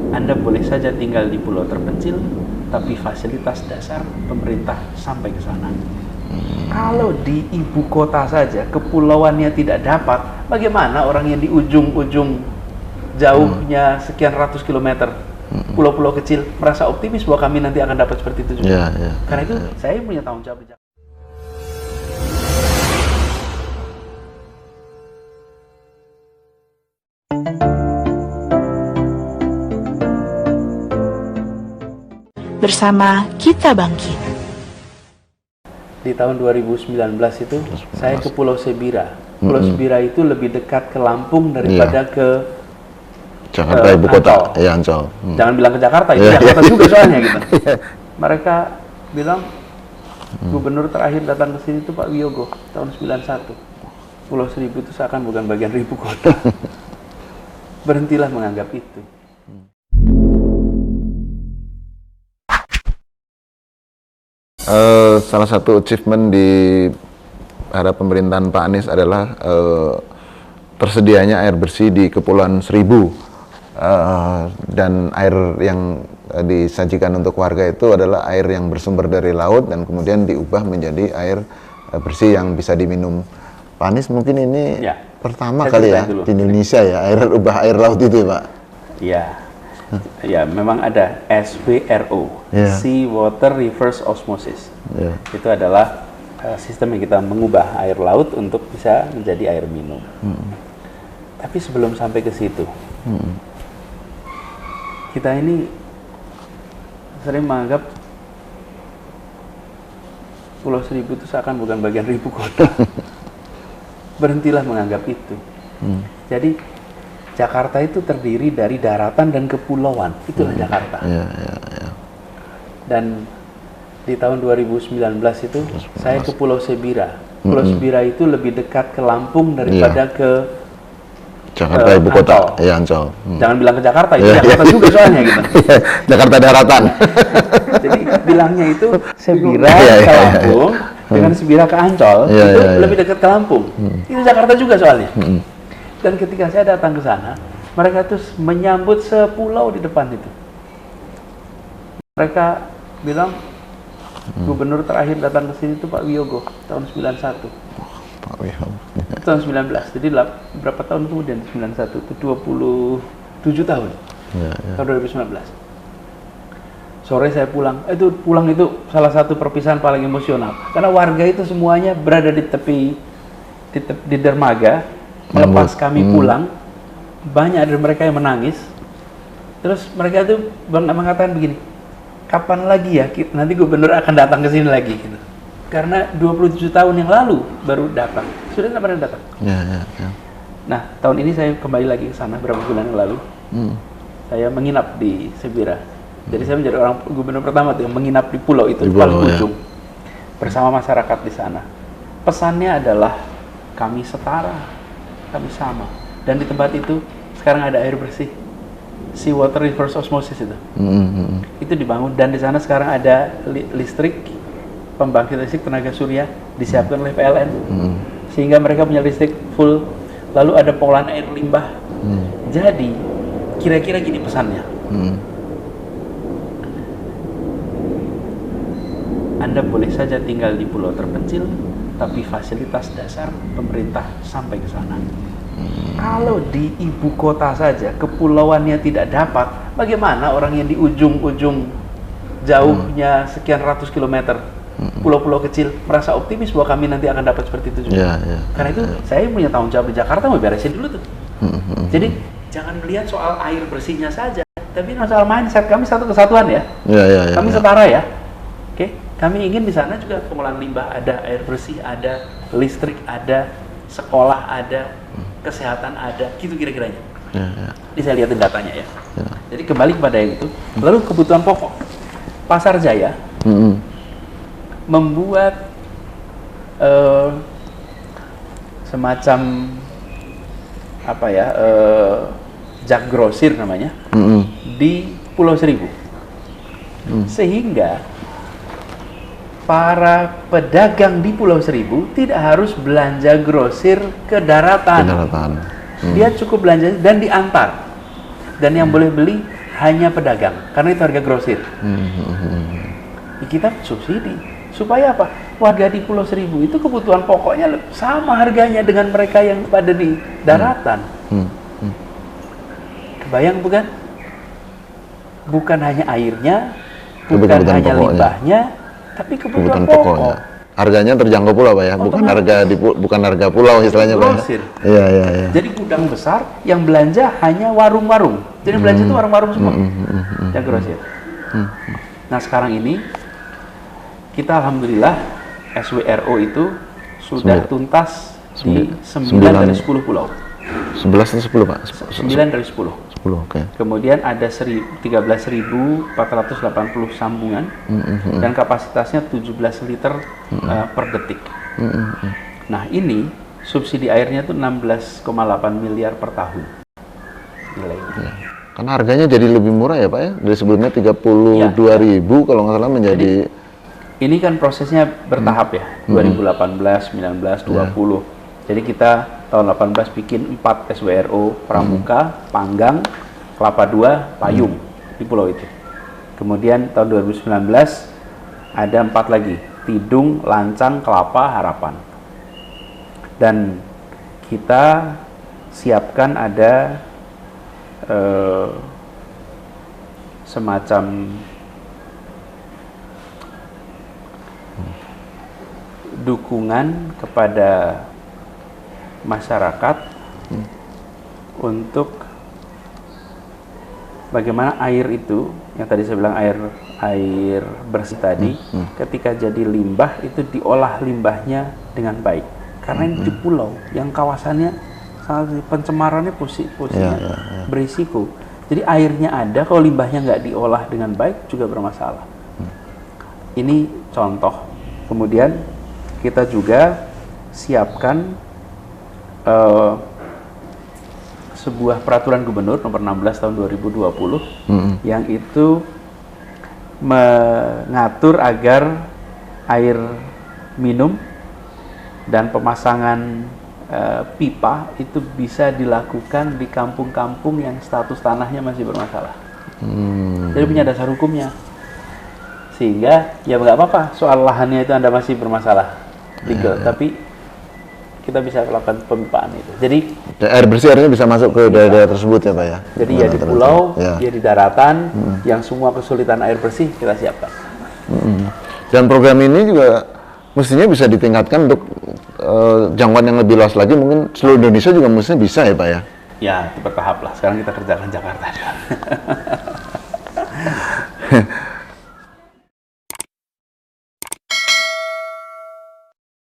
Anda boleh saja tinggal di pulau terpencil, tapi fasilitas dasar pemerintah sampai ke sana. Kalau di ibu kota saja kepulauannya tidak dapat, bagaimana orang yang di ujung-ujung jauhnya sekian ratus kilometer, pulau-pulau kecil, merasa optimis bahwa kami nanti akan dapat seperti itu juga? Karena itu saya punya tanggung jawab di Jakarta. Bersama kita bangkit. Di tahun 2019 itu saya ke Pulau Sebira. Pulau Sebira itu lebih dekat ke Lampung daripada ke Jakarta ibu kota. Ancol. Ya, Ancol. Jangan bilang ke Jakarta, itu Jakarta juga soalnya gitu. Mereka bilang gubernur terakhir datang ke sini itu Pak Wiyogo tahun 91. Pulau Seribu itu seakan bukan bagian ibu kota. Berhentilah menganggap itu. Salah satu achievement di era pemerintahan Pak Anies adalah tersedianya air bersih di Kepulauan Seribu, dan air yang disajikan untuk warga itu adalah air yang bersumber dari laut dan kemudian diubah menjadi air bersih yang bisa diminum. Pak Anies mungkin ini pertama kali ya di Indonesia ya ubah air laut itu ya Pak? Iya. Ya, memang ada SWRO, Sea Water Reverse Osmosis. Itu adalah sistem yang kita mengubah air laut untuk bisa menjadi air minum. Tapi sebelum sampai ke situ, kita ini sering menganggap Pulau Seribu itu seakan bukan bagian ibu kota. Berhentilah menganggap itu. Jadi Jakarta itu terdiri dari daratan dan kepulauan, itulah Jakarta. Dan di tahun 2019 itu saya ke Pulau Sebira. Pulau Sebira itu lebih dekat ke Lampung daripada ke Jakarta ibu kota. Ya, Ancol. Jangan bilang ke Jakarta, itu Jakarta juga soalnya gitu. Jakarta daratan. Jadi bilangnya itu Sebira ke Lampung dengan Sebira ke Ancol, itu lebih dekat ke Lampung. Itu Jakarta juga soalnya. Dan ketika saya datang ke sana, mereka tuh menyambut sepulau di depan itu. Mereka bilang, gubernur terakhir datang ke sini itu Pak Wiyogo tahun 91. Pak Wiyogo. Tahun 19. Jadi berapa tahun kemudian 91 itu 27 tahun. Tahun 2019. Sore saya pulang. Pulang itu salah satu perpisahan paling emosional. Karena warga itu semuanya berada di tepi di dermaga. Melepas kami pulang, banyak dari mereka yang menangis. Terus mereka itu mengatakan begini, kapan lagi ya nanti gubernur akan datang ke sini lagi gitu. Karena 27 tahun yang lalu baru datang. Sudah tidak pernah datang. Nah, tahun ini saya kembali lagi ke sana beberapa bulan yang lalu. Saya menginap di Sebira. Jadi saya menjadi orang gubernur pertama tuh yang menginap di pulau itu, di paling ujung. Bersama masyarakat di sana. Pesannya adalah kami setara. Kami sama, dan di tempat itu sekarang ada air bersih, Sea Water Reverse Osmosis itu dibangun, dan di sana sekarang ada listrik, pembangkit listrik tenaga surya disiapkan oleh PLN, sehingga mereka punya listrik full, lalu ada pengolahan air limbah. Jadi kira-kira gini pesannya, Anda boleh saja tinggal di pulau terpencil, tapi fasilitas dasar pemerintah sampai ke sana. Kalau di ibu kota saja kepulauannya tidak dapat, bagaimana orang yang di ujung-ujung jauhnya sekian ratus kilometer, pulau-pulau kecil, merasa optimis bahwa kami nanti akan dapat seperti itu juga? Karena itu saya punya tanggung jawab di Jakarta, mau beresin dulu tuh. Jadi jangan melihat soal air bersihnya saja, tapi soal mindset. Kami satu kesatuan ya. Kami setara ya. Oke, kami ingin di sana juga pengolahan limbah ada, air bersih ada, listrik ada, sekolah ada, kesehatan ada, gitu kira-kiranya. Jadi saya lihatin datanya ya. Jadi kembali kepada yang itu. Lalu kebutuhan pokok, Pasar Jaya membuat semacam apa ya, jak grosir namanya, di Pulau Seribu, sehingga para pedagang di Pulau Seribu tidak harus belanja grosir ke daratan. Dia cukup belanja dan diantar. Dan yang boleh beli hanya pedagang, karena itu harga grosir. Kita subsidi supaya apa? Warga di Pulau Seribu itu kebutuhan pokoknya sama harganya dengan mereka yang pada di daratan. Kebayang bukan? Bukan hanya airnya, bukan hanya pokoknya. limbahnya, tapi kebutuhan pokok. Harganya terjangkau pula Pak ya, bukan harga pulau istilahnya Pak. Grosir. Iya. Jadi gudang besar yang belanja hanya warung-warung. Jadi belanja itu warung-warung semua. Yang grosir. Nah sekarang ini kita alhamdulillah SWRO itu sudah tuntas di 9 dari 10 pulau. 11 atau 10 Pak? 9 dari 10. 10, oke. Kemudian ada 13.480 sambungan dan kapasitasnya 17 liter per detik. Nah ini subsidi airnya tuh 16,8 miliar per tahun. Nilainya. Karena harganya jadi lebih murah ya Pak ya? Dari sebelumnya 32.000 kalau nggak salah menjadi... Ini kan prosesnya bertahap ya, 2018, 19, 20. Jadi kita tahun 18 bikin 4 SWRO, Pramuka, Panggang, Kelapa II, Payung di pulau itu. Kemudian tahun 2019 ada 4 lagi, Tidung, Lancang, Kelapa, Harapan. Dan kita siapkan ada semacam dukungan kepada masyarakat untuk bagaimana air itu yang tadi saya bilang air bersih tadi ketika jadi limbah itu diolah limbahnya dengan baik karena ini di pulau yang kawasannya sangat pencemarannya posisinya berisiko. Jadi airnya ada, kalau limbahnya nggak diolah dengan baik juga bermasalah. Ini contoh. Kemudian kita juga siapkan sebuah peraturan gubernur nomor 16 tahun 2020 yang itu mengatur agar air minum dan pemasangan pipa itu bisa dilakukan di kampung-kampung yang status tanahnya masih bermasalah. Jadi punya dasar hukumnya. Sehingga ya nggak apa-apa soal lahannya itu Anda masih bermasalah legal, tapi kita bisa melakukan pemipaan itu. Jadi air bersih akhirnya bisa masuk ke daerah tersebut ya Pak ya? Jadi ya di pulau, ya di daratan, yang semua kesulitan air bersih kita siapkan. Dan program ini juga mestinya bisa ditingkatkan untuk jangkauan yang lebih luas lagi, mungkin seluruh Indonesia juga mestinya bisa ya Pak ya? Ya, itu bertahap lah. Sekarang kita kerjakan Jakarta.